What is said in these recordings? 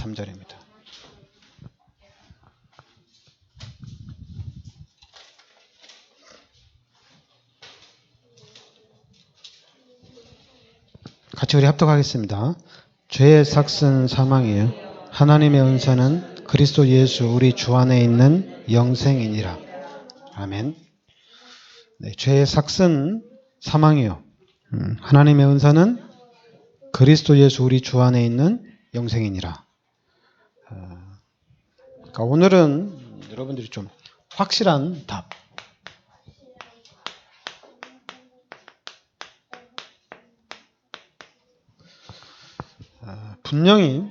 3절입니다. 같이 우리 합독하겠습니다. 죄의 삭은 사망이요 하나님의 은사는 그리스도 예수 우리 주 안에 있는 영생이니라. 아멘. 네, 죄의 삭은 사망이요 하나님의 은사는 그리스도 예수 우리 주 안에 있는 영생이니라. 그러니까 오늘은 여러분들이 좀 확실한 답, 분명히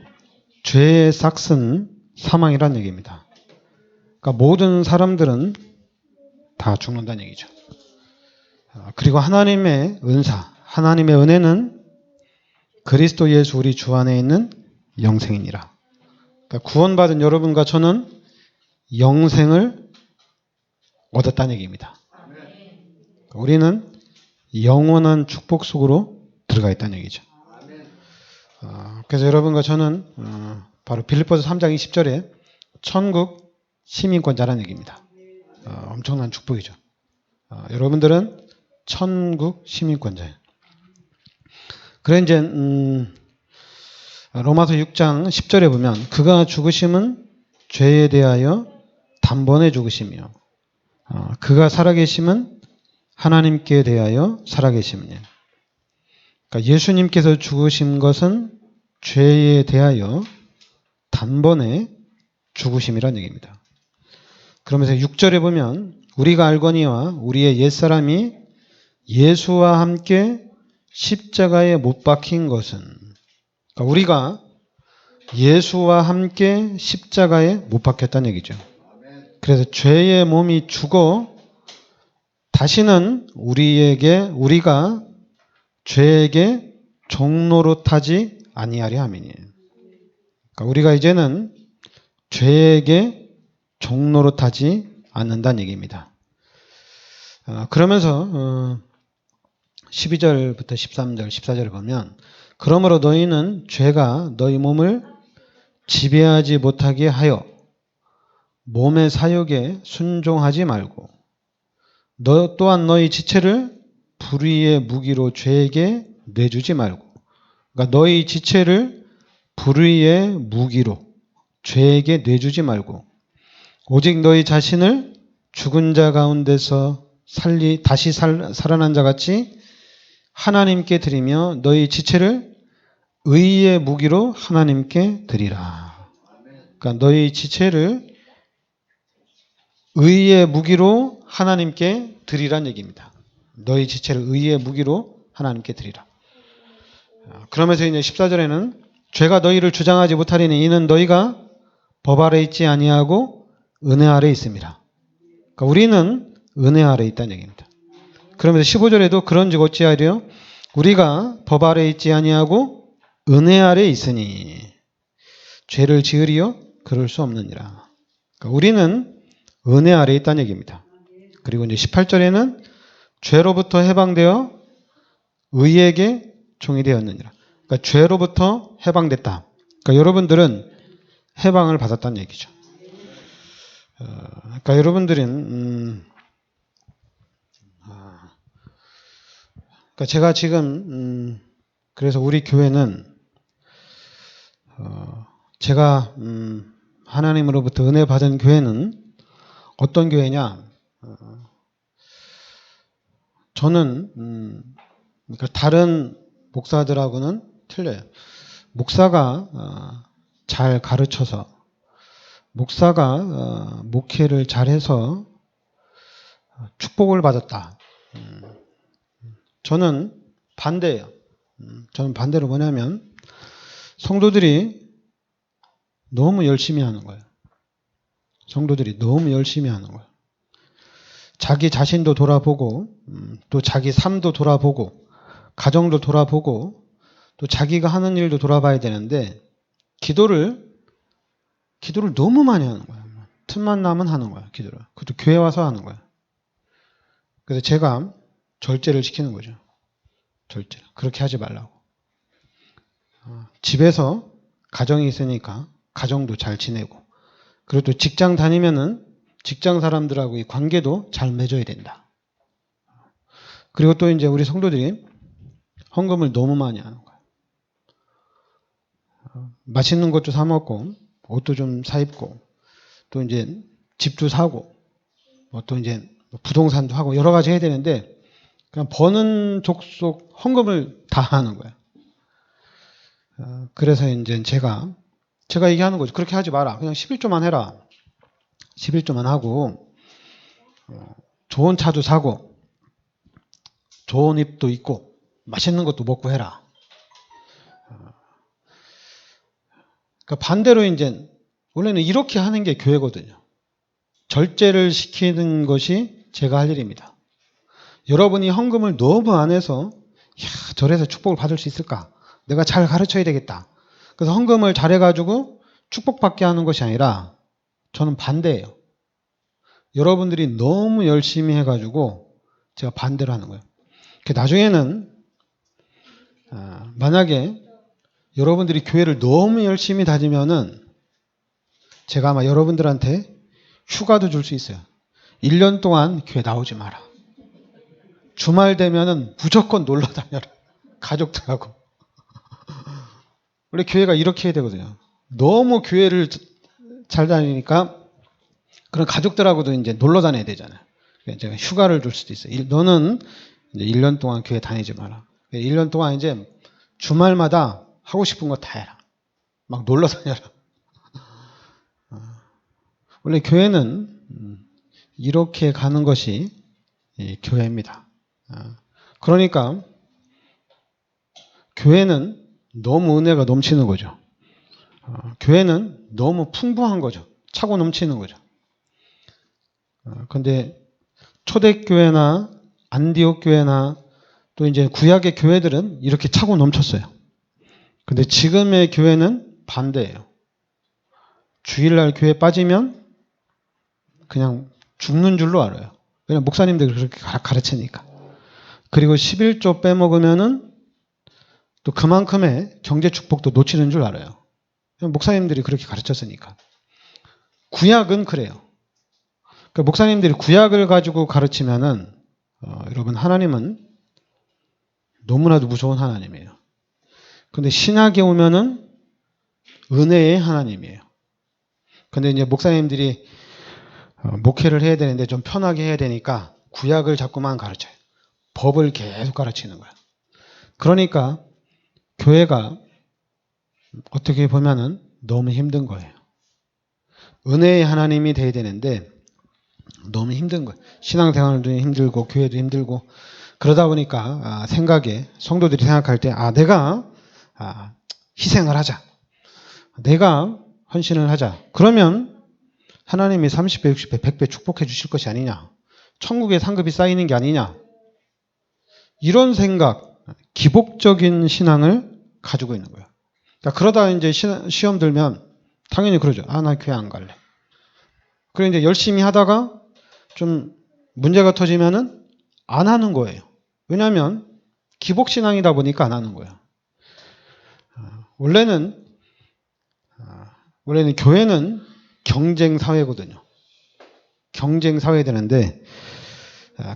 죄의 삭은 사망이라는 얘기입니다. 그러니까 모든 사람들은 다 죽는다는 얘기죠. 그리고 하나님의 은사, 하나님의 은혜는 그리스도 예수 우리 주 안에 있는 영생이니라. 그러니까 구원받은 여러분과 저는 영생을 얻었다는 얘기입니다. 우리는 영원한 축복 속으로 들어가 있다는 얘기죠. 그래서 여러분과 저는 바로 빌립보서 3장 20절에 천국 시민권자라는 얘기입니다. 엄청난 축복이죠. 여러분들은 천국 시민권자예요. 그래 이제 로마서 6장 10절에 보면 그가 죽으심은 죄에 대하여 단번에 죽으심이요 그가 살아계심은 하나님께 대하여 살아계심이요. 그러니까 예수님께서 죽으신 것은 죄에 대하여 단번에 죽으심이라는 얘기입니다. 그러면서 6절에 보면 우리가 알거니와 우리의 옛사람이 예수와 함께 십자가에 못 박힌 것은, 그러니까 우리가 예수와 함께 십자가에 못 박혔다는 얘기죠. 그래서 죄의 몸이 죽어 다시는 우리가 죄에게 종노릇하지 아니하려 함이니. 그러니까 우리가 이제는 죄에게 종노릇하지 않는다는 얘기입니다. 그러면서 12절부터 13절, 14절을 보면 그러므로 너희는 죄가 너희 몸을 지배하지 못하게 하여 몸의 사욕에 순종하지 말고 너 또한 너희 지체를 불의의 무기로 죄에게 내주지 말고, 그러니까 너희 지체를 불의의 무기로 죄에게 내주지 말고 오직 너희 자신을 죽은 자 가운데서 다시 살아난 자 같이 하나님께 드리며 너희 지체를 의의 무기로 하나님께 드리라. 그러니까 너희 지체를 의의 무기로 하나님께 드리란 얘기입니다. 너희 지체를 의의 무기로 하나님께 드리라. 그러면서 이제 14절에는 죄가 너희를 주장하지 못하리니 이는 너희가 법 아래 있지 아니하고 은혜 아래 있습니다. 그러니까 우리는 은혜 아래 있다는 얘기입니다. 그러면서 15절에도 그런즉 어찌하리요? 우리가 법 아래 있지 아니하고 은혜 아래 있으니 죄를 지으리요? 그럴 수 없느니라. 그러니까 우리는 은혜 아래 있다는 얘기입니다. 그리고 이제 18절에는 죄로부터 해방되어 의에게 종이 되었느니라. 그러니까 죄로부터 해방됐다. 그러니까 여러분들은 해방을 받았다는 얘기죠. 그러니까 여러분들은 그러니까 제가 지금 그래서 우리 교회는 제가 하나님으로부터 은혜 받은 교회는 어떤 교회냐? 저는 그러니까 다른 목사들하고는 틀려요. 목사가 잘 가르쳐서 목사가 목회를 잘해서 축복을 받았다. 저는 반대예요. 저는 반대로 뭐냐면 성도들이 너무 열심히 하는 거예요. 성도들이 너무 열심히 하는 거예요. 자기 자신도 돌아보고 또 자기 삶도 돌아보고 가정도 돌아보고 또 자기가 하는 일도 돌아봐야 되는데 기도를 너무 많이 하는 거예요. 틈만 나면 하는 거예요. 기도를. 그것도 교회 와서 하는 거예요. 그래서 제가 절제를 시키는 거죠. 절제. 그렇게 하지 말라고. 집에서 가정이 있으니까 가정도 잘 지내고, 그리고 또 직장 다니면은 직장 사람들하고의 관계도 잘 맺어야 된다. 그리고 또 이제 우리 성도들이 헌금을 너무 많이 하는 거예요. 맛있는 것도 사 먹고, 옷도 좀 사 입고, 또 이제 집도 사고, 또 이제 부동산도 하고 여러 가지 해야 되는데, 그냥 버는 족속 헌금을 다 하는 거예요. 그래서 이제 제가 얘기하는 거죠. 그렇게 하지 마라. 그냥 11조만 해라. 11조만 하고, 좋은 차도 사고, 좋은 입도 입고, 맛있는 것도 먹고 해라. 그러니까 반대로 이제, 원래는 이렇게 하는 게 교회거든요. 절제를 시키는 것이 제가 할 일입니다. 여러분이 헌금을 너무 안 해서, 저래서 축복을 받을 수 있을까? 내가 잘 가르쳐야 되겠다. 그래서 헌금을 잘해가지고 축복받게 하는 것이 아니라, 저는 반대예요. 여러분들이 너무 열심히 해가지고 제가 반대로 하는 거예요. 나중에는 만약에 여러분들이 교회를 너무 열심히 다니면은 제가 아마 여러분들한테 휴가도 줄 수 있어요. 1년 동안 교회 나오지 마라. 주말 되면은 무조건 놀러 다녀라. 가족들하고. 원래 교회가 이렇게 해야 되거든요. 너무 교회를 잘 다니니까 그런 가족들하고도 이제 놀러 다녀야 되잖아요. 제가 휴가를 줄 수도 있어요. 너는 이제 1년 동안 교회 다니지 마라. 1년 동안 이제 주말마다 하고 싶은 거 다 해라. 막 놀러 다녀라. 원래 교회는 이렇게 가는 것이 교회입니다. 그러니까 교회는 너무 은혜가 넘치는 거죠. 교회는 너무 풍부한 거죠. 차고 넘치는 거죠. 그런데 초대교회나 안디옥 교회나 또 이제 구약의 교회들은 이렇게 차고 넘쳤어요. 근데 지금의 교회는 반대예요. 주일날 교회 빠지면 그냥 죽는 줄로 알아요. 왜냐면 목사님들이 그렇게 가르치니까. 그리고 11조 빼먹으면은 또 그만큼의 경제 축복도 놓치는 줄 알아요. 목사님들이 그렇게 가르쳤으니까. 구약은 그래요. 그러니까 목사님들이 구약을 가지고 가르치면은 여러분 하나님은 너무나도 무서운 하나님이에요. 근데 신약에 오면은 은혜의 하나님이에요. 근데 이제 목사님들이 목회를 해야 되는데 좀 편하게 해야 되니까 구약을 자꾸만 가르쳐요. 법을 계속 가르치는 거예요. 그러니까 교회가 어떻게 보면은 너무 힘든 거예요. 은혜의 하나님이 돼야 되는데 너무 힘든 거예요. 신앙생활도 힘들고 교회도 힘들고 그러다 보니까 생각에 성도들이 생각할 때 내가 희생을 하자. 내가 헌신을 하자. 그러면 하나님이 30배, 60배, 100배 축복해 주실 것이 아니냐. 천국에 상급이 쌓이는 게 아니냐. 이런 생각, 기복적인 신앙을 가지고 있는 거예요. 그러다 이제 시험 들면 당연히 그러죠. 나 교회 안 갈래. 그래 이제 열심히 하다가 좀 문제가 터지면은 안 하는 거예요. 왜냐하면 기복신앙이다 보니까 안 하는 거예요. 원래는 교회는 경쟁 사회거든요. 경쟁 사회 되는데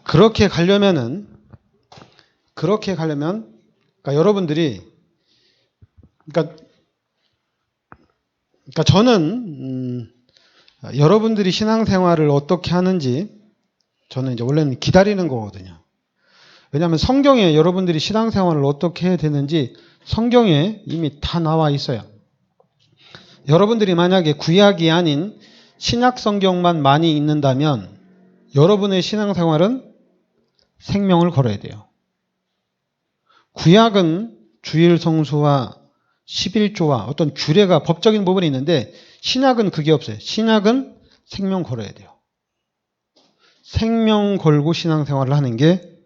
그렇게 가려면 그러니까 여러분들이 그러니까 저는 여러분들이 신앙생활을 어떻게 하는지 저는 이제 원래는 기다리는 거거든요. 왜냐하면 성경에 여러분들이 신앙생활을 어떻게 해야 되는지 성경에 이미 다 나와 있어요. 여러분들이 만약에 구약이 아닌 신약 성경만 많이 읽는다면 여러분의 신앙생활은 생명을 걸어야 돼요. 구약은 주일 성수와 11조와 어떤 규례가 법적인 부분이 있는데 신약은 그게 없어요. 신약은 생명 걸어야 돼요. 생명 걸고 신앙생활을 하는 게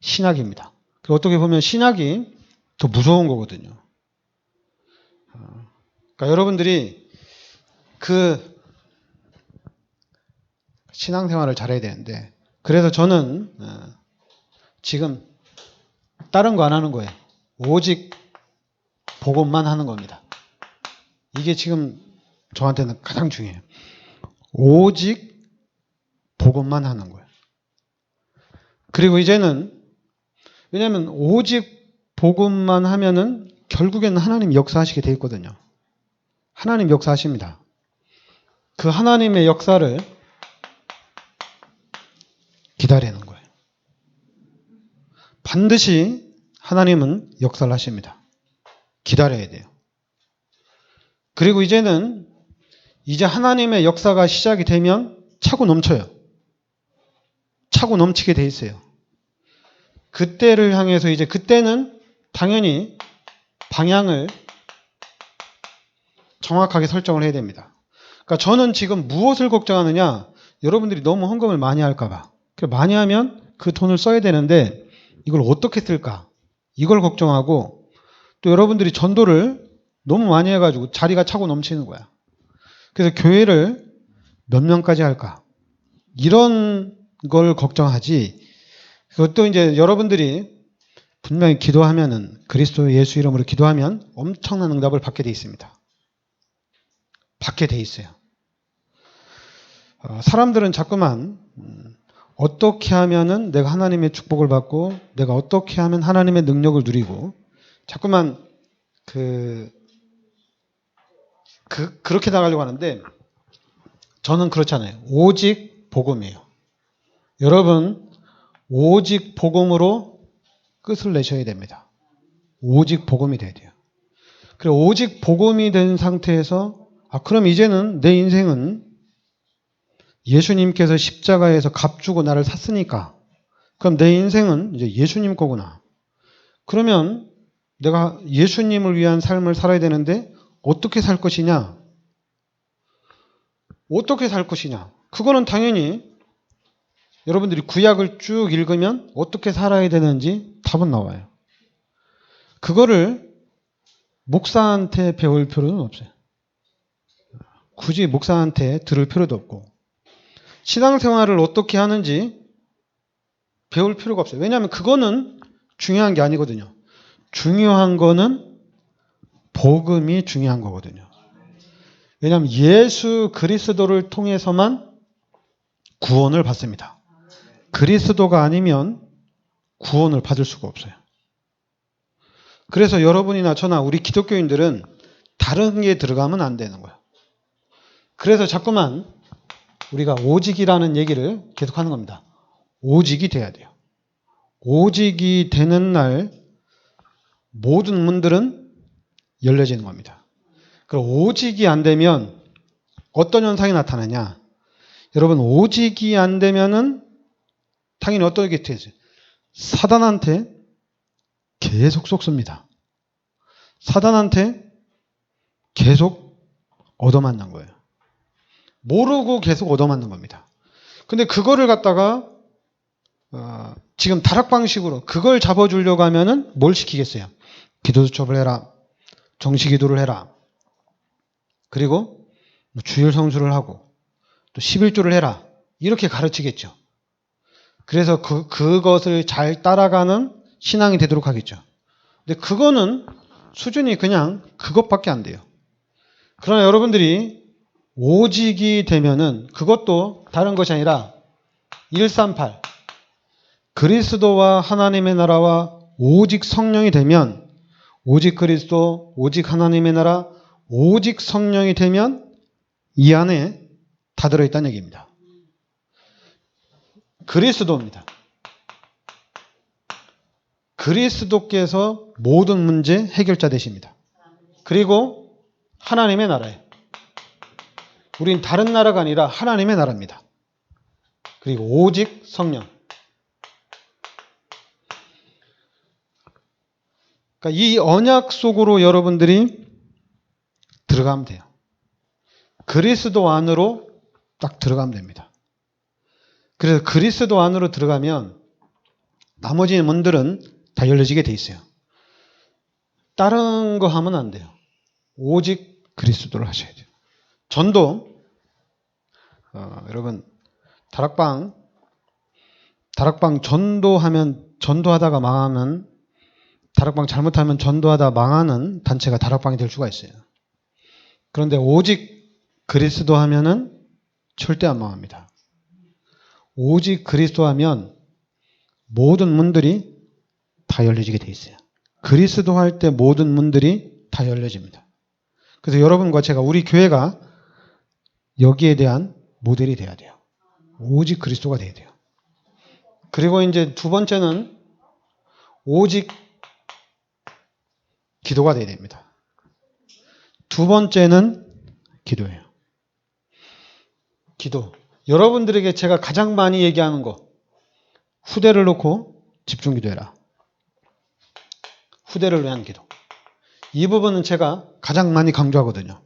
신약입니다. 어떻게 보면 신약이 더 무서운 거거든요. 그러니까 여러분들이 그 신앙생활을 잘해야 되는데 그래서 저는 지금 다른 거 안 하는 거예요. 오직 복음만 하는 겁니다. 이게 지금 저한테는 가장 중요해요. 오직 복음만 하는 거예요. 그리고 이제는 왜냐하면 오직 복음만 하면은 결국에는 하나님 역사하시게 돼 있거든요. 하나님 역사하십니다. 그 하나님의 역사를 기다리는 거예요. 반드시 하나님은 역사를 하십니다. 기다려야 돼요. 그리고 이제는 이제 하나님의 역사가 시작이 되면 차고 넘쳐요. 차고 넘치게 돼 있어요. 그때를 향해서 이제 그때는 당연히 방향을 정확하게 설정을 해야 됩니다. 그러니까 저는 지금 무엇을 걱정하느냐? 여러분들이 너무 헌금을 많이 할까봐. 많이 하면 그 돈을 써야 되는데 이걸 어떻게 쓸까? 이걸 걱정하고 또 여러분들이 전도를 너무 많이 해가지고 자리가 차고 넘치는 거야. 그래서 교회를 몇 명까지 할까? 이런 걸 걱정하지. 그것도 이제 여러분들이 분명히 기도하면은 그리스도 예수 이름으로 기도하면 엄청난 응답을 받게 돼 있습니다. 받게 돼 있어요. 사람들은 자꾸만 어떻게 하면은 내가 하나님의 축복을 받고 내가 어떻게 하면 하나님의 능력을 누리고 자꾸만 그렇게 나가려고 하는데 저는 그렇지 않아요. 오직 복음이에요. 여러분 오직 복음으로 끝을 내셔야 됩니다. 오직 복음이 돼야 돼요. 그리고 오직 복음이 된 상태에서 그럼 이제는 내 인생은 예수님께서 십자가에서 값주고 나를 샀으니까 그럼 내 인생은 이제 예수님 거구나. 그러면 내가 예수님을 위한 삶을 살아야 되는데 어떻게 살 것이냐? 어떻게 살 것이냐? 그거는 당연히 여러분들이 구약을 쭉 읽으면 어떻게 살아야 되는지 답은 나와요. 그거를 목사한테 배울 필요는 없어요. 굳이 목사한테 들을 필요도 없고 신앙생활을 어떻게 하는지 배울 필요가 없어요. 왜냐하면 그거는 중요한 게 아니거든요. 중요한 거는 복음이 중요한 거거든요. 왜냐하면 예수 그리스도를 통해서만 구원을 받습니다. 그리스도가 아니면 구원을 받을 수가 없어요. 그래서 여러분이나 저나 우리 기독교인들은 다른 게 들어가면 안 되는 거예요. 그래서 자꾸만 우리가 오직이라는 얘기를 계속하는 겁니다. 오직이 돼야 돼요. 오직이 되는 날 모든 문들은 열려지는 겁니다. 그럼 오직이 안 되면 어떤 현상이 나타나냐? 여러분 오직이 안 되면은 당연히 어떻게 되죠? 사단한테 계속 속습니다. 사단한테 계속 얻어맞는 거예요. 모르고 계속 얻어맞는 겁니다. 근데 그거를 갖다가 지금 다락방식으로 그걸 잡아주려고 하면은 뭘 시키겠어요? 기도 수첩을 해라. 정시기도를 해라. 그리고 주일 성수를 하고 또 11조를 해라. 이렇게 가르치겠죠. 그래서 그것을 잘 따라가는 신앙이 되도록 하겠죠. 근데 그거는 수준이 그냥 그것밖에 안 돼요. 그러나 여러분들이 오직이 되면은 그것도 다른 것이 아니라 138 그리스도와 하나님의 나라와 오직 성령이 되면 오직 그리스도, 오직 하나님의 나라, 오직 성령이 되면 이 안에 다 들어있다는 얘기입니다. 그리스도입니다. 그리스도께서 모든 문제 해결자 되십니다. 그리고 하나님의 나라예요. 우린 다른 나라가 아니라 하나님의 나라입니다. 그리고 오직 성령. 그러니까 이 언약 속으로 여러분들이 들어가면 돼요. 그리스도 안으로 딱 들어가면 됩니다. 그래서 그리스도 안으로 들어가면 나머지 문들은 다 열려지게 돼 있어요. 다른 거 하면 안 돼요. 오직 그리스도를 하셔야 돼요. 전도 여러분 다락방 전도하다가 망하면 다락방 잘못하면 전도하다 망하는 단체가 다락방이 될 수가 있어요. 그런데 오직 그리스도 하면은 절대 안 망합니다. 오직 그리스도 하면 모든 문들이 다 열려지게 돼 있어요. 그리스도 할 때 모든 문들이 다 열려집니다. 그래서 여러분과 제가 우리 교회가 여기에 대한 모델이 돼야 돼요. 오직 그리스도가 돼야 돼요. 그리고 이제 두 번째는 오직 기도가 돼야 됩니다. 두 번째는 기도예요. 기도. 여러분들에게 제가 가장 많이 얘기하는 거. 후대를 놓고 집중 기도해라. 후대를 위한 기도. 이 부분은 제가 가장 많이 강조하거든요.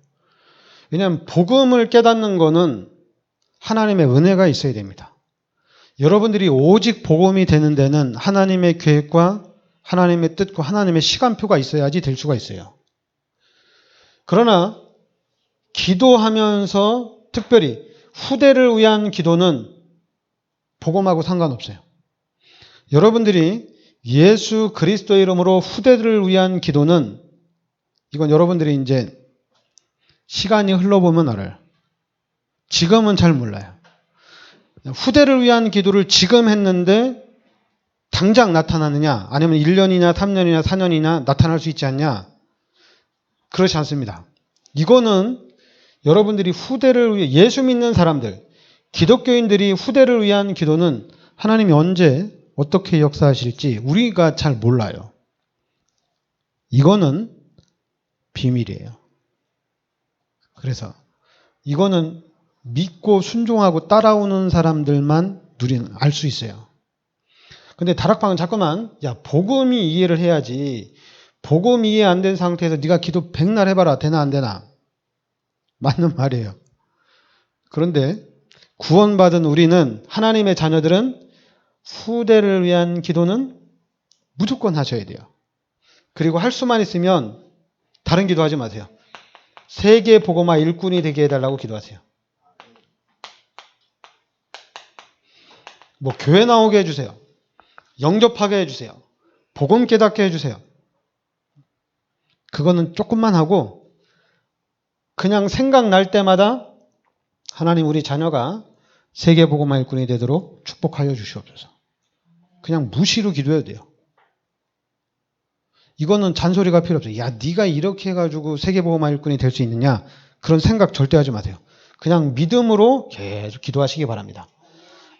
왜냐하면 복음을 깨닫는 거는 하나님의 은혜가 있어야 됩니다. 여러분들이 오직 복음이 되는 데는 하나님의 계획과 하나님의 뜻과 하나님의 시간표가 있어야지 될 수가 있어요. 그러나 기도하면서 특별히 후대를 위한 기도는 복음하고 상관없어요. 여러분들이 예수 그리스도의 이름으로 후대를 위한 기도는 이건 여러분들이 이제 시간이 흘러보면 알아요. 지금은 잘 몰라요. 후대를 위한 기도를 지금 했는데 당장 나타나느냐 아니면 1년이냐 3년이냐 4년이냐 나타날 수 있지 않냐? 그렇지 않습니다. 이거는 여러분들이 후대를 위해 예수 믿는 사람들, 기독교인들이 후대를 위한 기도는 하나님이 언제 어떻게 역사하실지 우리가 잘 몰라요. 이거는 비밀이에요. 그래서 이거는 믿고 순종하고 따라오는 사람들만 알 수 있어요. 근데 다락방은 자꾸만 야 복음이 이해를 해야지 복음 이해 안 된 상태에서 네가 기도 백날 해봐라 되나 안 되나 맞는 말이에요. 그런데 구원받은 우리는 하나님의 자녀들은 후대를 위한 기도는 무조건 하셔야 돼요. 그리고 할 수만 있으면 다른 기도하지 마세요. 세계 복음화 일꾼이 되게 해달라고 기도하세요. 뭐 교회 나오게 해주세요. 영접하게 해주세요. 복음 깨닫게 해주세요. 그거는 조금만 하고 그냥 생각날 때마다 하나님 우리 자녀가 세계 복음화 일꾼이 되도록 축복하여 주시옵소서. 그냥 무시로 기도해도 돼요. 이거는 잔소리가 필요 없어요. 야, 네가 이렇게 해가지고 세계 복음화 일꾼이 될 수 있느냐? 그런 생각 절대 하지 마세요. 그냥 믿음으로 계속 기도하시기 바랍니다.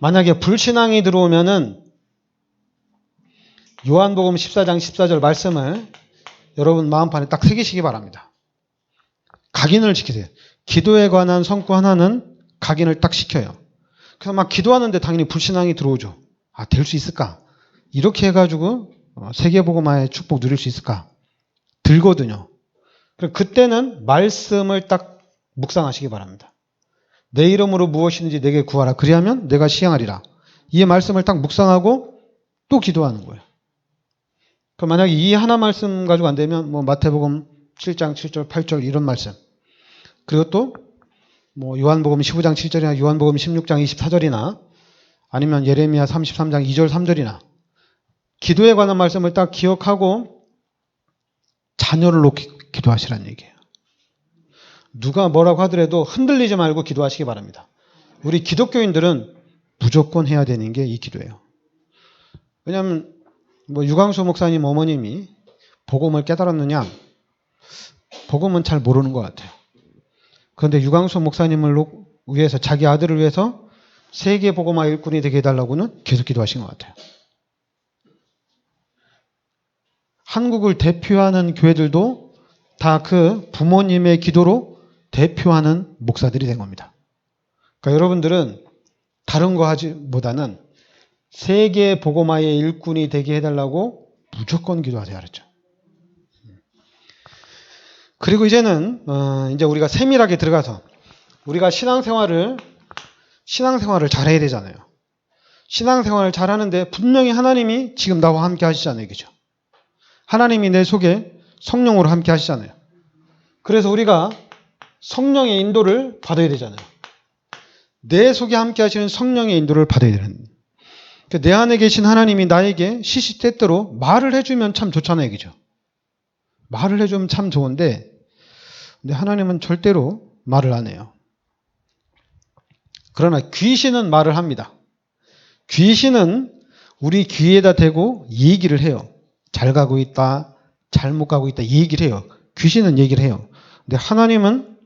만약에 불신앙이 들어오면은 요한복음 14장 14절 말씀을 여러분 마음판에 딱 새기시기 바랍니다. 각인을 지키세요. 기도에 관한 성구 하나는 각인을 딱 시켜요. 그래서 막 기도하는데 당연히 불신앙이 들어오죠. 아, 될 수 있을까? 이렇게 해가지고 세계복음화의 축복 누릴 수 있을까? 들거든요. 그때는 말씀을 딱 묵상하시기 바랍니다. 내 이름으로 무엇이든지 내게 구하라. 그리하면 내가 시행하리라. 이 말씀을 딱 묵상하고 또 기도하는 거예요. 그럼 만약에 이 하나 말씀 가지고 안 되면 뭐 마태복음 7장 7절 8절 이런 말씀. 그리고 또 뭐 요한복음 15장 7절이나 요한복음 16장 24절이나 아니면 예레미야 33장 2절 3절이나 기도에 관한 말씀을 딱 기억하고 자녀를 놓고 기도하시라는 얘기예요. 누가 뭐라고 하더라도 흔들리지 말고 기도하시기 바랍니다. 우리 기독교인들은 무조건 해야 되는 게 이 기도예요. 왜냐하면 뭐 유광수 목사님 어머님이 복음을 깨달았느냐? 복음은 잘 모르는 것 같아요. 그런데 유광수 목사님을 위해서 자기 아들을 위해서 세계 복음화 일꾼이 되게 해달라고는 계속 기도하신 것 같아요. 한국을 대표하는 교회들도 다 그 부모님의 기도로 대표하는 목사들이 된 겁니다. 그러니까 여러분들은 다른 거 하지보다는 세계 복음화의 일꾼이 되게 해달라고 무조건 기도하세요. 알았죠? 그리고 이제는 이제 우리가 세밀하게 들어가서 우리가 신앙생활을 잘해야 되잖아요. 신앙생활을 잘하는데 분명히 하나님이 지금 나와 함께 하시잖아요. 그죠? 하나님이 내 속에 성령으로 함께 하시잖아요. 그래서 우리가 성령의 인도를 받아야 되잖아요. 내 속에 함께 하시는 성령의 인도를 받아야 되는. 내 안에 계신 하나님이 나에게 시시때때로 말을 해주면 참 좋잖아요. 그죠? 말을 해주면 참 좋은데 근데 하나님은 절대로 말을 안 해요. 그러나 귀신은 말을 합니다. 귀신은 우리 귀에다 대고 얘기를 해요. 잘 가고 있다, 잘못 가고 있다 얘기를 해요. 귀신은 얘기를 해요. 근데 하나님은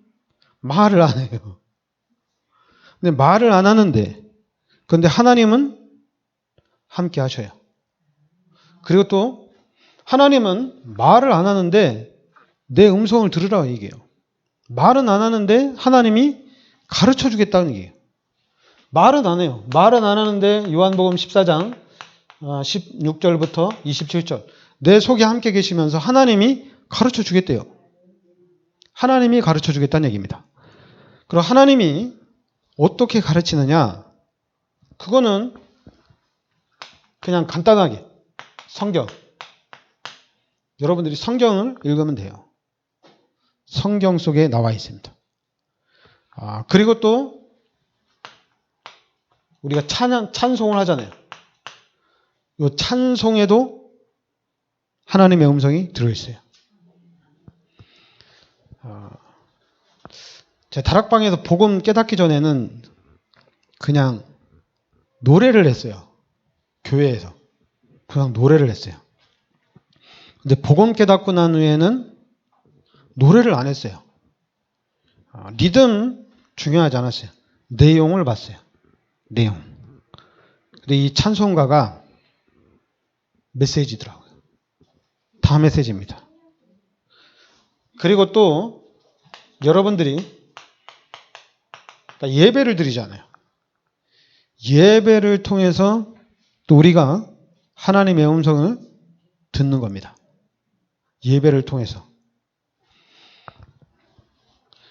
말을 안 해요. 근데 말을 안 하는데, 그런데 하나님은 함께 하셔요. 그리고 또 하나님은 말을 안 하는데 내 음성을 들으라고 얘기해요. 말은 안 하는데 하나님이 가르쳐 주겠다는 얘기예요. 말은 안 해요. 말은 안 하는데 요한복음 14장 16절부터 27절 내 속에 함께 계시면서 하나님이 가르쳐 주겠대요. 하나님이 가르쳐 주겠다는 얘기입니다. 그리고 하나님이 어떻게 가르치느냐? 그거는 그냥 간단하게 성경. 여러분들이 성경을 읽으면 돼요. 성경 속에 나와 있습니다. 그리고 또 우리가 찬송을 하잖아요. 이 찬송에도 하나님의 음성이 들어있어요. 제 다락방에서 복음 깨닫기 전에는 그냥 노래를 했어요. 교회에서. 그냥 노래를 했어요. 근데 복음 깨닫고 난 후에는 노래를 안 했어요. 리듬 중요하지 않았어요. 내용을 봤어요. 내용. 근데 이 찬송가가 메시지더라고요. 다 메시지입니다. 그리고 또 여러분들이 예배를 드리잖아요. 예배를 통해서 또 우리가 하나님의 음성을 듣는 겁니다. 예배를 통해서.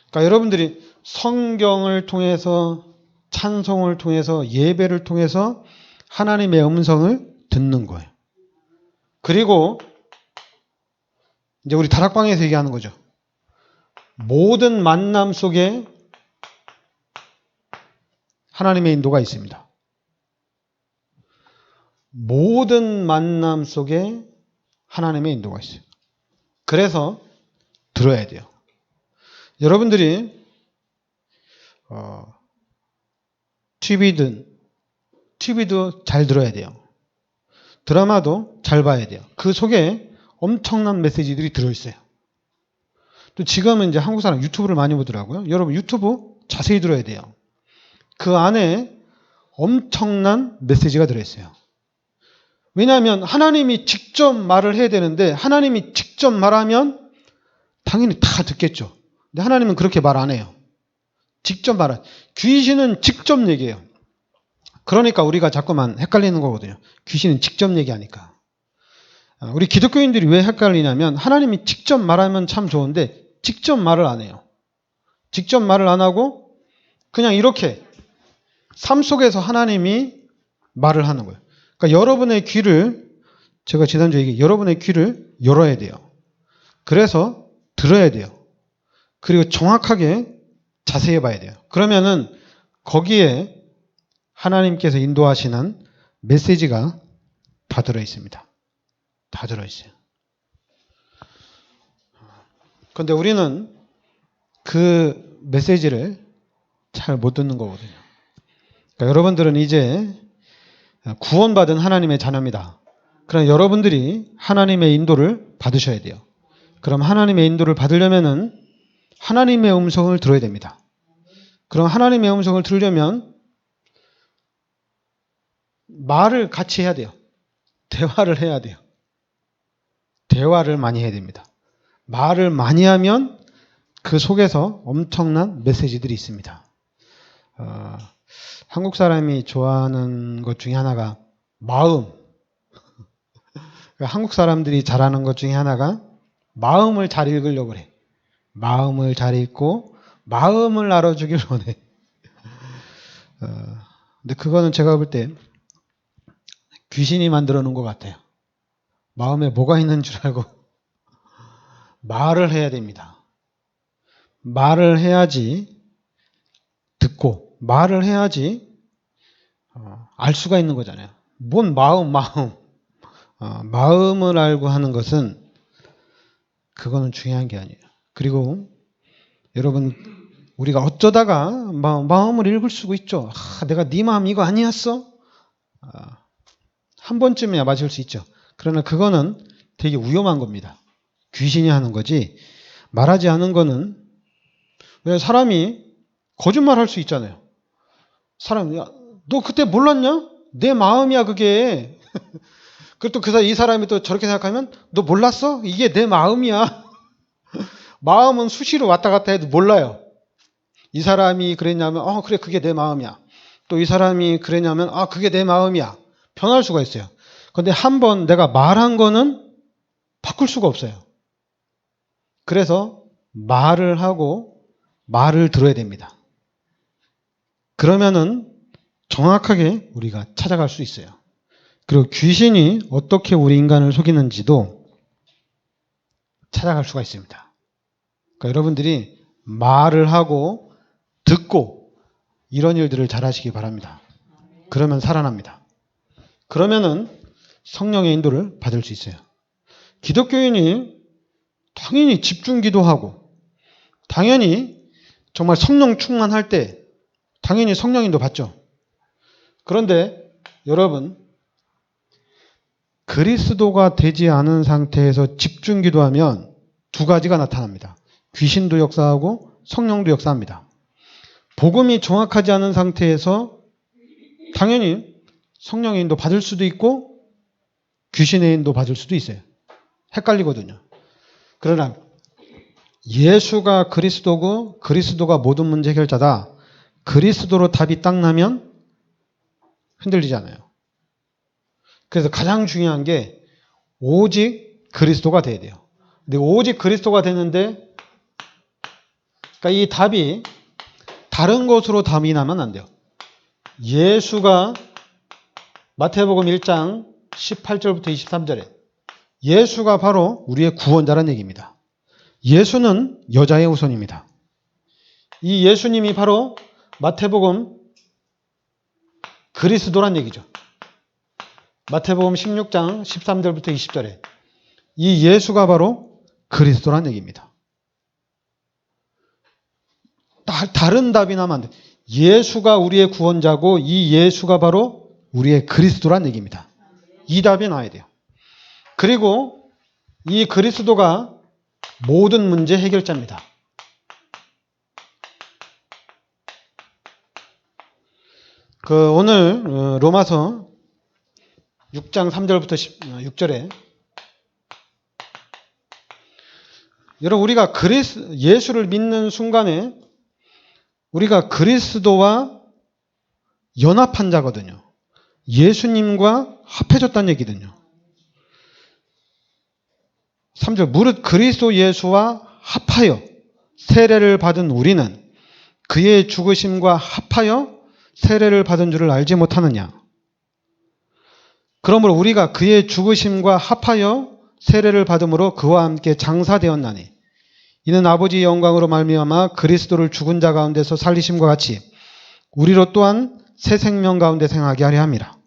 그러니까 여러분들이 성경을 통해서 찬송을 통해서 예배를 통해서 하나님의 음성을 듣는 거예요. 그리고 이제 우리 다락방에서 얘기하는 거죠. 모든 만남 속에 하나님의 인도가 있습니다. 모든 만남 속에 하나님의 인도가 있어요. 그래서 들어야 돼요. 여러분들이 TV도 잘 들어야 돼요. 드라마도 잘 봐야 돼요. 그 속에 엄청난 메시지들이 들어있어요. 또 지금은 이제 한국 사람 유튜브를 많이 보더라고요. 여러분 유튜브 자세히 들어야 돼요. 그 안에 엄청난 메시지가 들어있어요. 왜냐하면 하나님이 직접 말을 해야 되는데 하나님이 직접 말하면 당연히 다 듣겠죠. 근데 하나님은 그렇게 말 안 해요. 직접 말한. 귀신은 직접 얘기해요. 그러니까 우리가 자꾸만 헷갈리는 거거든요. 귀신은 직접 얘기하니까. 우리 기독교인들이 왜 헷갈리냐면 하나님이 직접 말하면 참 좋은데 직접 말을 안 해요. 직접 말을 안 하고 그냥 이렇게 삶 속에서 하나님이 말을 하는 거예요. 그러니까 여러분의 귀를 제가 지난주에 얘기해 여러분의 귀를 열어야 돼요. 그래서 들어야 돼요. 그리고 정확하게 자세히 봐야 돼요. 그러면은 거기에 하나님께서 인도하시는 메시지가 다 들어있습니다. 다 들어있어요. 그런데 우리는 그 메시지를 잘 못 듣는 거거든요. 그러니까 여러분들은 이제 구원받은 하나님의 자녀입니다. 그럼 여러분들이 하나님의 인도를 받으셔야 돼요. 그럼 하나님의 인도를 받으려면은 하나님의 음성을 들어야 됩니다. 그럼 하나님의 음성을 들으려면 말을 같이 해야 돼요. 대화를 해야 돼요. 대화를 많이 해야 됩니다. 말을 많이 하면 그 속에서 엄청난 메시지들이 있습니다. 한국 사람이 좋아하는 것 중에 하나가 마음. 한국 사람들이 잘하는 것 중에 하나가 마음을 잘 읽으려고 그래. 마음을 잘 읽고 마음을 알아주길 원해. 근데 그거는 제가 볼 때 귀신이 만들어 놓은 것 같아요. 마음에 뭐가 있는 줄 알고 말을 해야 됩니다. 말을 해야지 듣고 말을 해야지 알 수가 있는 거잖아요. 뭔 마음을 알고 하는 것은 그거는 중요한 게 아니에요. 그리고 여러분, 우리가 어쩌다가 마음을 읽을 수가 있죠. 내가 네 마음 이거 아니었어? 한 번쯤이야 맞을 수 있죠. 그러나 그거는 되게 위험한 겁니다. 귀신이 하는 거지 말하지 않은 거는, 왜 사람이 거짓말 할 수 있잖아요. 사람이, 야, 너 그때 몰랐냐? 내 마음이야 그게. 그리고 또 이 사람이 또 저렇게 생각하면 너 몰랐어? 이게 내 마음이야. 마음은 수시로 왔다 갔다 해도 몰라요. 이 사람이 그랬냐면 그래 그게 내 마음이야. 또 이 사람이 그랬냐면 그게 내 마음이야. 변할 수가 있어요. 그런데 한번 내가 말한 거는 바꿀 수가 없어요. 그래서 말을 하고 말을 들어야 됩니다. 그러면은 정확하게 우리가 찾아갈 수 있어요. 그리고 귀신이 어떻게 우리 인간을 속이는지도 찾아갈 수가 있습니다. 그러니까 여러분들이 말을 하고 듣고 이런 일들을 잘 하시기 바랍니다. 그러면 살아납니다. 그러면은 성령의 인도를 받을 수 있어요. 기독교인이 당연히 집중 기도하고 당연히 정말 성령 충만할 때 당연히 성령 인도 받죠. 그런데 여러분, 그리스도가 되지 않은 상태에서 집중 기도하면 두 가지가 나타납니다. 귀신도 역사하고 성령도 역사합니다. 복음이 정확하지 않은 상태에서 당연히 성령의 인도 받을 수도 있고 귀신의 인도 받을 수도 있어요. 헷갈리거든요. 그러나 예수가 그리스도고 그리스도가 모든 문제 해결자다. 그리스도로 답이 딱 나면 흔들리지 않아요. 그래서 가장 중요한 게 오직 그리스도가 돼야 돼요. 근데 오직 그리스도가 되는데, 그러니까 이 답이 다른 것으로 답이 나면 안 돼요. 예수가 마태복음 1장 18절부터 23절에 예수가 바로 우리의 구원자라는 얘기입니다. 예수는 여자의 후손입니다. 이 예수님이 바로 마태복음 그리스도란 얘기죠. 마태복음 16장 13절부터 20절에 이 예수가 바로 그리스도란 얘기입니다. 다른 답이 나면 안 돼. 예수가 우리의 구원자고 이 예수가 바로 우리의 그리스도란 얘기입니다. 이 답이 나와야 돼요. 그리고 이 그리스도가 모든 문제 해결자입니다. 오늘 로마서 6장 3절부터 6절에 여러분, 우리가 예수를 믿는 순간에 우리가 그리스도와 연합한 자거든요. 예수님과 합해졌다는 얘기거든요. 3절, 무릇 그리스도 예수와 합하여 세례를 받은 우리는 그의 죽으심과 합하여 세례를 받은 줄을 알지 못하느냐. 그러므로 우리가 그의 죽으심과 합하여 세례를 받음으로 그와 함께 장사되었나니 이는 아버지의 영광으로 말미암아 그리스도를 죽은 자 가운데서 살리심과 같이 우리로 또한 새 생명 가운데 생하게 하려 함이라.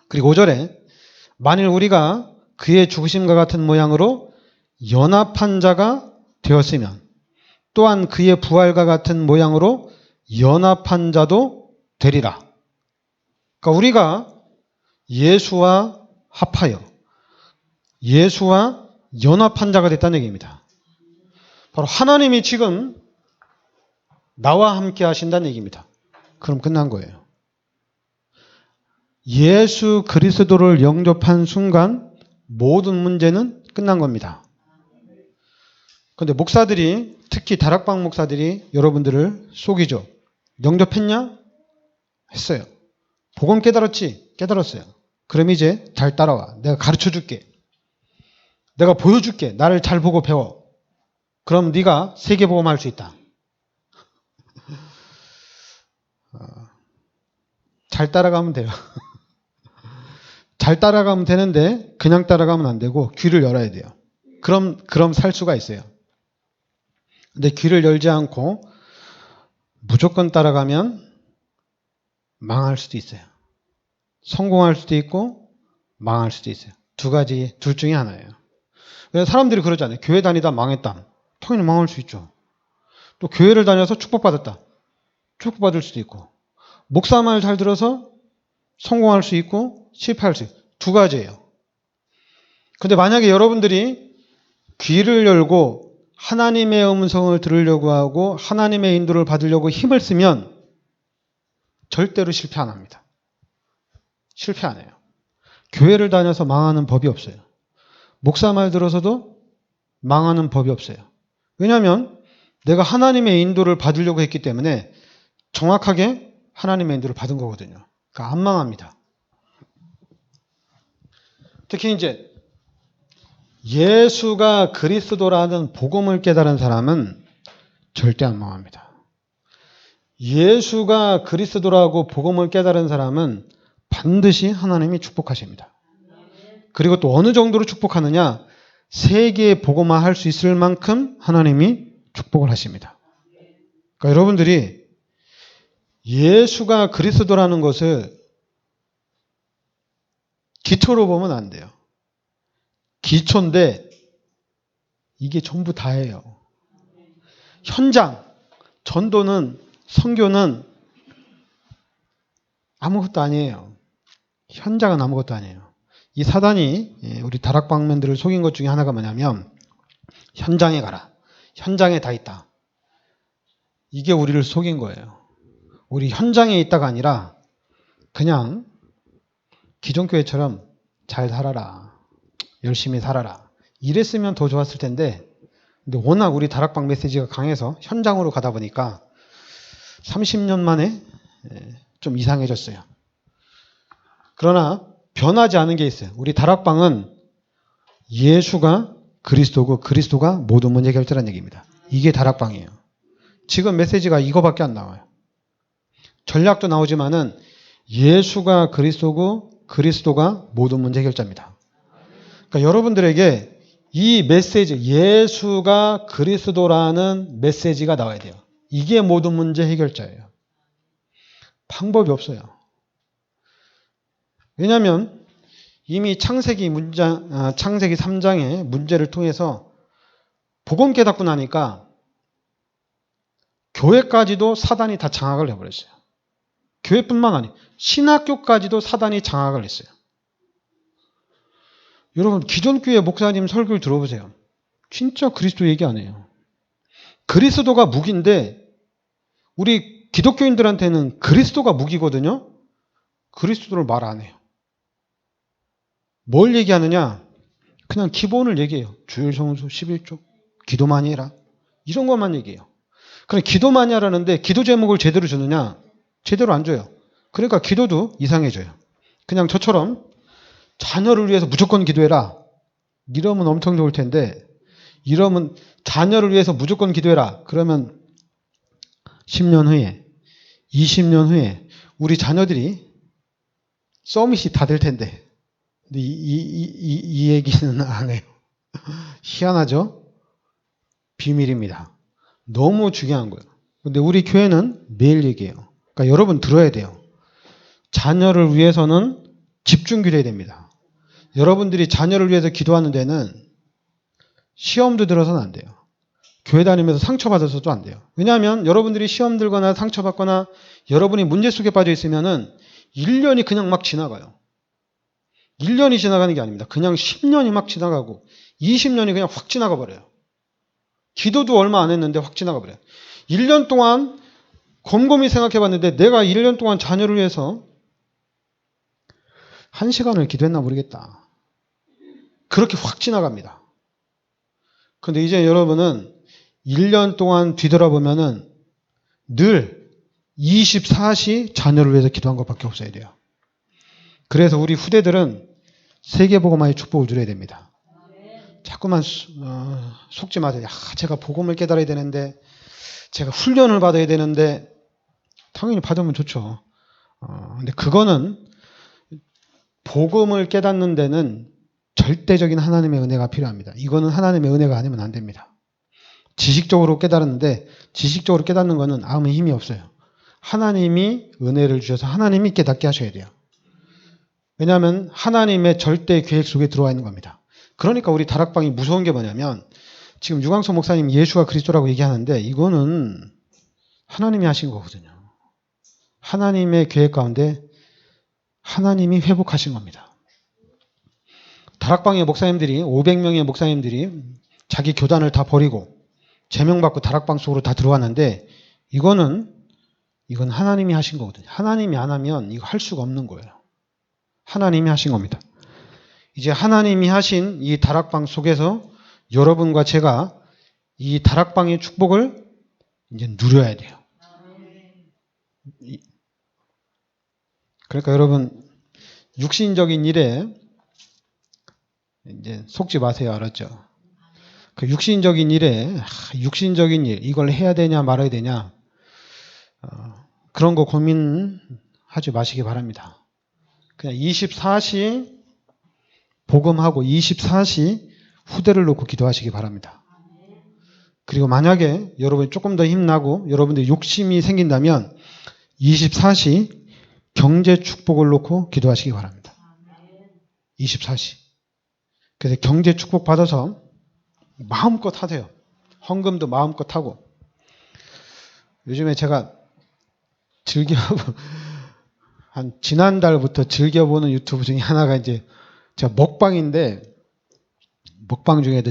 그리고 5절에 만일 우리가 그의 죽으심과 같은 모양으로 연합한 자가 되었으면 또한 그의 부활과 같은 모양으로 연합한 자도 되리라. 그러니까 우리가 예수와 합하여 예수와 연합한 자가 됐다는 얘기입니다. 바로 하나님이 지금 나와 함께 하신다는 얘기입니다. 그럼 끝난 거예요. 예수 그리스도를 영접한 순간 모든 문제는 끝난 겁니다. 그런데 목사들이, 특히 다락방 목사들이 여러분들을 속이죠. 영접했냐? 했어요. 복음 깨달았지? 깨달았어요. 그럼 이제 잘 따라와. 내가 가르쳐줄게. 내가 보여줄게. 나를 잘 보고 배워. 그럼 네가 세계복음 할 수 있다. 잘 따라가면 돼요. 잘 따라가면 되는데 그냥 따라가면 안 되고 귀를 열어야 돼요. 그럼 살 수가 있어요. 근데 귀를 열지 않고 무조건 따라가면 망할 수도 있어요. 성공할 수도 있고 망할 수도 있어요. 둘 중에 하나예요. 사람들이 그러잖아요. 교회 다니다 망했다. 당연히 망할 수 있죠. 또 교회를 다녀서 축복받았다. 축복받을 수도 있고, 목사 말 잘 들어서 성공할 수 있고 실패할 수 있고, 두 가지예요. 근데 만약에 여러분들이 귀를 열고 하나님의 음성을 들으려고 하고 하나님의 인도를 받으려고 힘을 쓰면 절대로 실패 안 합니다. 실패 안 해요. 교회를 다녀서 망하는 법이 없어요. 목사 말 들어서도 망하는 법이 없어요. 왜냐하면 내가 하나님의 인도를 받으려고 했기 때문에 정확하게 하나님의 인도를 받은 거거든요. 그러니까 안 망합니다. 특히 이제 예수가 그리스도라는 복음을 깨달은 사람은 절대 안 망합니다. 예수가 그리스도라고 복음을 깨달은 사람은 반드시 하나님이 축복하십니다. 그리고 또 어느 정도로 축복하느냐? 세계에 복음화할 수 있을 만큼 하나님이 축복을 하십니다. 그러니까 여러분들이 예수가 그리스도라는 것을 기초로 보면 안 돼요. 기초인데 이게 전부 다예요. 현장, 전도는, 선교는 아무것도 아니에요. 현장은 아무것도 아니에요. 이 사단이 우리 다락방맨들을 속인 것 중에 하나가 뭐냐면 현장에 가라. 현장에 다 있다. 이게 우리를 속인 거예요. 우리 현장에 있다가 아니라 그냥 기존 교회처럼 잘 살아라. 열심히 살아라. 이랬으면 더 좋았을 텐데, 근데 워낙 우리 다락방 메시지가 강해서 현장으로 가다 보니까 30년 만에 좀 이상해졌어요. 그러나 변하지 않은 게 있어요. 우리 다락방은 예수가 그리스도고 그리스도가 모든 문제 해결자라는 얘기입니다. 이게 다락방이에요. 지금 메시지가 이거밖에 안 나와요. 전략도 나오지만은 예수가 그리스도고 그리스도가 모든 문제 해결자입니다. 그러니까 여러분들에게 이 메시지, 예수가 그리스도라는 메시지가 나와야 돼요. 이게 모든 문제 해결자예요. 방법이 없어요. 왜냐하면 이미 창세기 3장의 문제를 통해서 복음 깨닫고 나니까 교회까지도 사단이 다 장악을 해버렸어요. 교회뿐만 아니라 신학교까지도 사단이 장악을 했어요. 여러분, 기존 교회 목사님 설교를 들어보세요. 진짜 그리스도 얘기 안 해요. 그리스도가 무기인데 우리 기독교인들한테는 그리스도가 무기거든요. 그리스도를 말 안 해요. 뭘 얘기하느냐? 그냥 기본을 얘기해요. 주일 성수 11조, 기도 많이 해라. 이런 것만 얘기해요. 그럼 기도 많이 하라는데 기도 제목을 제대로 주느냐? 제대로 안 줘요. 그러니까 기도도 이상해져요. 그냥 저처럼 자녀를 위해서 무조건 기도해라. 이러면 엄청 좋을 텐데, 이러면 자녀를 위해서 무조건 기도해라. 그러면 10년 후에, 20년 후에 우리 자녀들이 서밋이 다 될 텐데, 근데 이 얘기는 안 해요. 희한하죠? 비밀입니다. 너무 중요한 거예요. 근데 우리 교회는 매일 얘기해요. 그러니까 여러분 들어야 돼요. 자녀를 위해서는 집중 기도해야 됩니다. 여러분들이 자녀를 위해서 기도하는 데는 시험도 들어서는 안 돼요. 교회 다니면서 상처받아서도 안 돼요. 왜냐하면 여러분들이 시험 들거나 상처받거나 여러분이 문제 속에 빠져 있으면은 1년이 그냥 막 지나가요. 1년이 지나가는 게 아닙니다. 그냥 10년이 막 지나가고 20년이 그냥 확 지나가 버려요. 기도도 얼마 안 했는데 확 지나가 버려요. 1년 동안 곰곰이 생각해 봤는데 내가 1년 동안 자녀를 위해서 1시간을 기도했나 모르겠다. 그렇게 확 지나갑니다. 근데 이제 여러분은 1년 동안 뒤돌아보면은 늘 24시 자녀를 위해서 기도한 것밖에 없어야 돼요. 그래서 우리 후대들은 세계복음화의 축복을 누려야 됩니다. 자꾸만 속지 마세요. 제가 복음을 깨달아야 되는데, 제가 훈련을 받아야 되는데, 당연히 받으면 좋죠. 근데 그거는 복음을 깨닫는 데는 절대적인 하나님의 은혜가 필요합니다. 이거는 하나님의 은혜가 아니면 안 됩니다. 지식적으로 깨달았는데 지식적으로 깨닫는 거는 아무 힘이 없어요. 하나님이 은혜를 주셔서 하나님이 깨닫게 하셔야 돼요. 왜냐하면 하나님의 절대 계획 속에 들어와 있는 겁니다. 그러니까 우리 다락방이 무서운 게 뭐냐면 지금 유광수 목사님 예수가 그리스도라고 얘기하는데 이거는 하나님이 하신 거거든요. 하나님의 계획 가운데 하나님이 회복하신 겁니다. 다락방의 목사님들이 500명의 목사님들이 자기 교단을 다 버리고 제명받고 다락방 속으로 다 들어왔는데 이건 하나님이 하신 거거든요. 하나님이 안 하면 이거 할 수가 없는 거예요. 하나님이 하신 겁니다. 이제 하나님이 하신 이 다락방 속에서 여러분과 제가 이 다락방의 축복을 이제 누려야 돼요. 그러니까 여러분 육신적인 일에 이제 속지 마세요. 알았죠? 그 육신적인 일에 육신적인 일 이걸 해야 되냐 말아야 되냐 그런 거 고민하지 마시기 바랍니다. 그냥 24시 복음하고 24시 후대를 놓고 기도하시기 바랍니다. 그리고 만약에 여러분이 조금 더 힘나고 여러분들 욕심이 생긴다면 24시 경제 축복을 놓고 기도하시기 바랍니다. 24시. 그래서 경제 축복 받아서 마음껏 하세요. 헌금도 마음껏 하고. 요즘에 제가 한 지난달부터 즐겨보는 유튜브 중에 하나가 이제 제가 먹방인데 먹방 중에도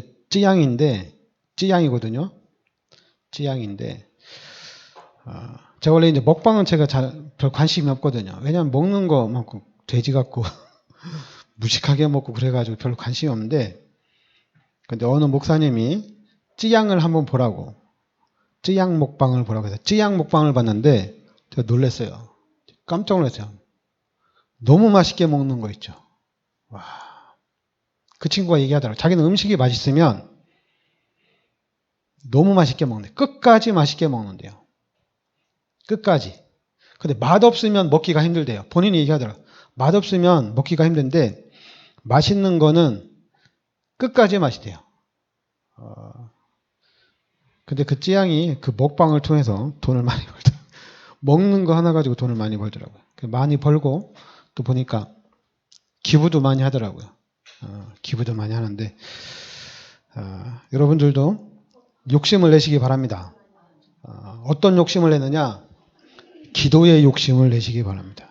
찌양이거든요. 찌양인데 제가 원래 이제 먹방은 제가 별 관심이 없거든요. 왜냐하면 먹는 거 많고 돼지 같고 무식하게 먹고 그래가지고 별로 관심이 없는데 근데 어느 목사님이 찌양을 한번 보라고 찌양 먹방을 보라고 해서 찌양 먹방을 봤는데 제가 놀랐어요. 깜짝 놀랐어요. 너무 맛있게 먹는 거 있죠. 와, 그 친구가 얘기하더라고요. 자기는 음식이 맛있으면 너무 맛있게 먹는데 끝까지 맛있게 먹는데요. 끝까지. 근데 맛없으면 먹기가 힘들대요. 본인이 얘기하더라고요. 맛없으면 먹기가 힘든데 맛있는 거는 끝까지 맛있대요. 근데 그 찌양이 그 먹방을 통해서 돈을 많이 벌더라고요. 먹는 거 하나 가지고 돈을 많이 벌더라고요. 많이 벌고 또 보니까 기부도 많이 하더라고요. 기부도 많이 하는데 여러분들도 욕심을 내시기 바랍니다. 어떤 욕심을 내느냐? 기도의 욕심을 내시기 바랍니다.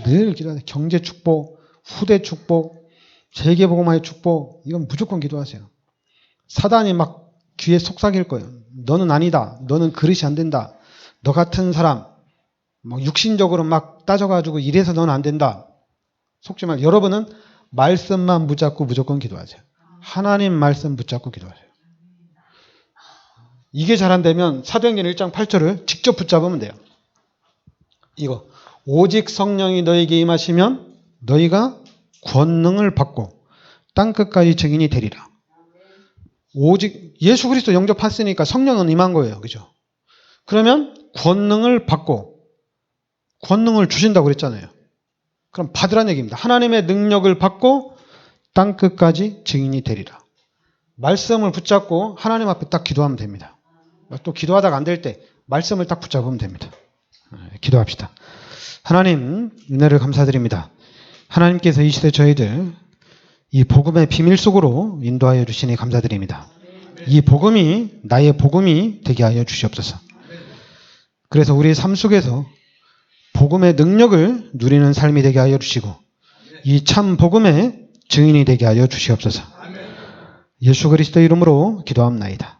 늘 기도하세요. 경제 축복, 후대 축복, 세계복음화의 축복 이건 무조건 기도하세요. 사단이 막 귀에 속삭일 거예요. 너는 아니다. 너는 그릇이 안 된다. 너 같은 사람 뭐 육신적으로 막 따져가지고 이래서 너는 안 된다. 속지 말고 여러분은 말씀만 붙잡고 무조건 기도하세요. 하나님 말씀 붙잡고 기도하세요. 이게 잘 안 되면 사도행전 1장 8절을 직접 붙잡으면 돼요. 이거 오직 성령이 너에게 임하시면 너희가 권능을 받고 땅끝까지 증인이 되리라. 오직 예수 그리스도 영접했으니까 성령은 임한 거예요. 그죠? 그러면 권능을 받고 권능을 주신다고 그랬잖아요. 그럼 받으라는 얘기입니다. 하나님의 능력을 받고 땅끝까지 증인이 되리라. 말씀을 붙잡고 하나님 앞에 딱 기도하면 됩니다. 또 기도하다가 안 될 때 말씀을 딱 붙잡으면 됩니다. 기도합시다. 하나님 은혜를 감사드립니다. 하나님께서 이 시대 저희들 이 복음의 비밀 속으로 인도하여 주시니 감사드립니다. 이 복음이 나의 복음이 되게 하여 주시옵소서. 그래서 우리 삶 속에서 복음의 능력을 누리는 삶이 되게 하여 주시고 이 참 복음의 증인이 되게 하여 주시옵소서. 예수 그리스도 이름으로 기도합나이다.